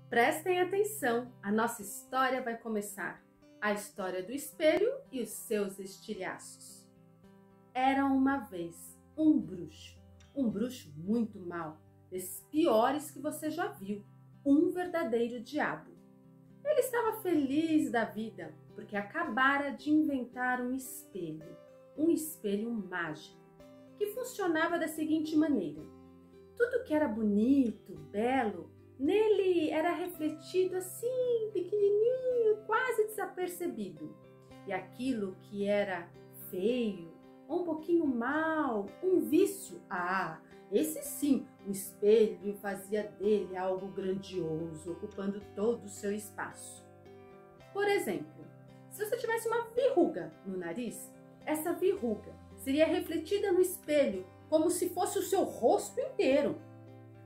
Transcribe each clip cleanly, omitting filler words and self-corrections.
Prestem atenção, a nossa história vai começar. A história do espelho e os seus estilhaços. Era uma vez um bruxo muito mau, desses piores que você já viu, um verdadeiro diabo. Ele estava feliz da vida porque acabara de inventar um espelho mágico, que funcionava da seguinte maneira: tudo que era bonito, belo, nele era refletido assim, pequenininho, quase desapercebido. E aquilo que era feio, um pouquinho mal, um vício, esse sim, o espelho fazia dele algo grandioso, ocupando todo o seu espaço. Por exemplo, se você tivesse uma verruga no nariz, essa verruga seria refletida no espelho como se fosse o seu rosto inteiro.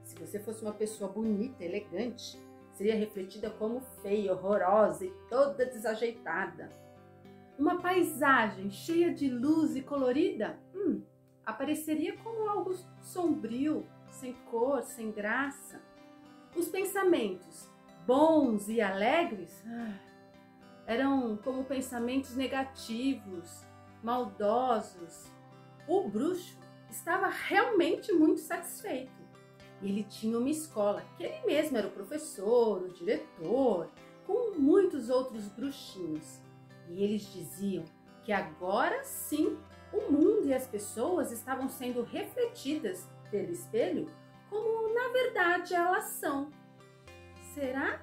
Se você fosse uma pessoa bonita, elegante, seria refletida como feia, horrorosa e toda desajeitada. Uma paisagem cheia de luz e colorida, apareceria como algo sombrio, sem cor, sem graça. Os pensamentos bons e alegres eram como pensamentos negativos, maldosos. O bruxo estava realmente muito satisfeito. Ele tinha uma escola, que ele mesmo era o professor, o diretor, com muitos outros bruxinhos. E eles diziam que agora sim o mundo e as pessoas estavam sendo refletidas pelo espelho como na verdade elas são. Será?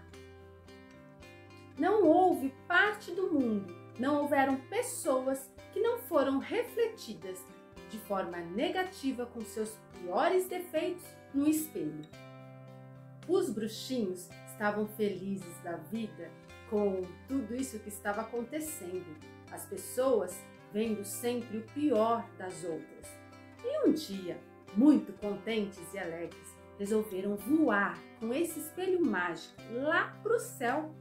Não houve parte do mundo, não houveram pessoas que não foram refletidas de forma negativa com seus piores defeitos no espelho. Os bruxinhos estavam felizes da vida com tudo isso que estava acontecendo. As pessoas vendo sempre o pior das outras. E um dia, muito contentes e alegres, resolveram voar com esse espelho mágico lá para o céu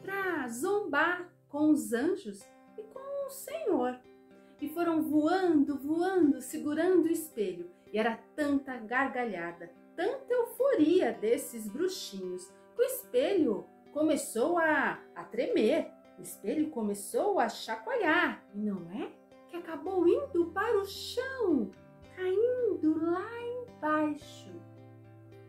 para zombar com os anjos e com o Senhor. E foram voando, segurando o espelho. E era tanta gargalhada, tanta euforia desses bruxinhos, que o espelho começou a tremer. O espelho começou a chacoalhar. E não é que acabou indo para o chão, caindo lá embaixo.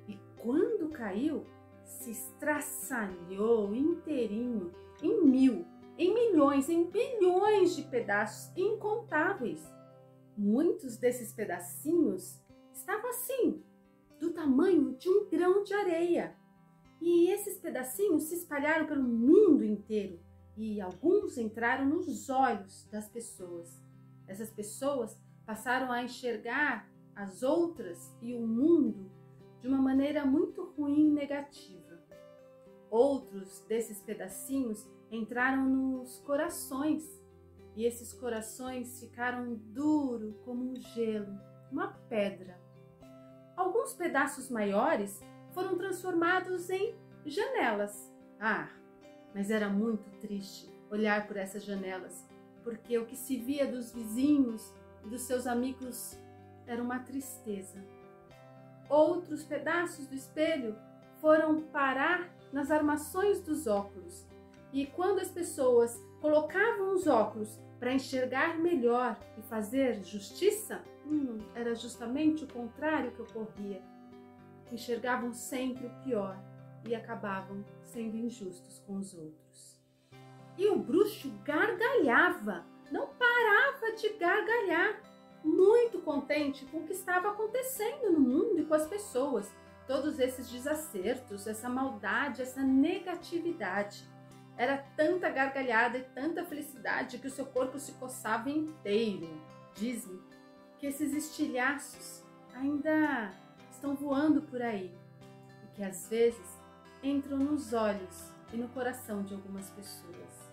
E quando caiu, se estraçalhou inteirinho em milhões, em bilhões de pedaços incontáveis. Muitos desses pedacinhos estavam assim, do tamanho de um grão de areia. E esses pedacinhos se espalharam pelo mundo inteiro e alguns entraram nos olhos das pessoas. Essas pessoas passaram a enxergar as outras e o mundo de uma maneira muito ruim e negativa. Outros desses pedacinhos entraram nos corações e esses corações ficaram duros como um gelo, uma pedra. Alguns pedaços maiores foram transformados em janelas. Mas era muito triste olhar por essas janelas, porque o que se via dos vizinhos e dos seus amigos era uma tristeza. Outros pedaços do espelho foram parar nas armações dos óculos. E quando as pessoas colocavam os óculos para enxergar melhor e fazer justiça, era justamente o contrário que ocorria. Enxergavam sempre o pior e acabavam sendo injustos com os outros. E o bruxo gargalhava, não parava de gargalhar, muito contente com o que estava acontecendo no mundo e com as pessoas. Todos esses desacertos, essa maldade, essa negatividade. Era tanta gargalhada e tanta felicidade que o seu corpo se coçava inteiro. Dizem que esses estilhaços ainda estão voando por aí e que às vezes entram nos olhos e no coração de algumas pessoas.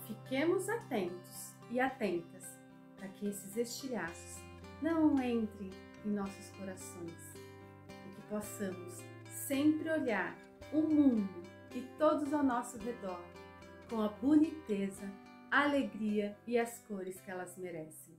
Fiquemos atentos e atentas para que esses estilhaços não entrem em nossos corações e que possamos sempre olhar o mundo e todos ao nosso redor com a boniteza, a alegria e as cores que elas merecem.